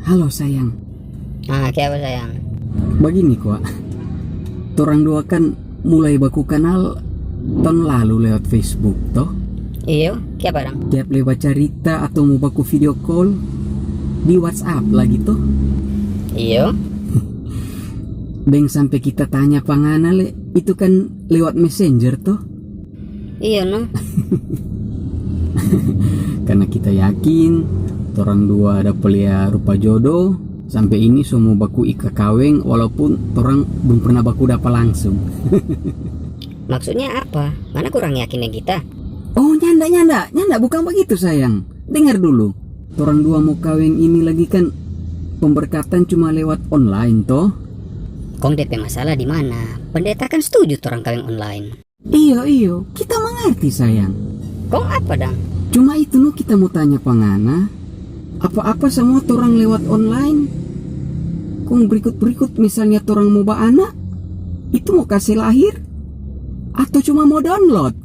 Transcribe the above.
Halo sayang. Kayak apa sayang? Begini kok. Torang dua kan mulai baku kenal tahun lalu lewat Facebook toh. Iyo, kayak apa dong? Tiap lewat cerita atau mau baku video call di WhatsApp lagi toh. Iyo. Deng sampai kita tanya pangana le, itu kan lewat Messenger toh. Iyo no. Karena kita yakin torang dua ada pelia rupa jodoh. Sampai ini semua baku ika kaweng walaupun torang belum pernah baku dapat langsung. Maksudnya apa? Mana kurang yakinnya kita? Oh nyanda bukan begitu sayang. Dengar dulu. Torang dua mau kaweng ini lagi kan pemberkatan cuma lewat online toh. Kong DP masalah di mana? Pendeta kan setuju orang kawin online. Iyo, kita mengerti sayang. Kong apa dong? Cuma itu nu kita mau tanya pangana. Apa-apa semua torang lewat online. Kong berikut misalnya torang mau ba anak, itu mau kasih lahir atau cuma mau download?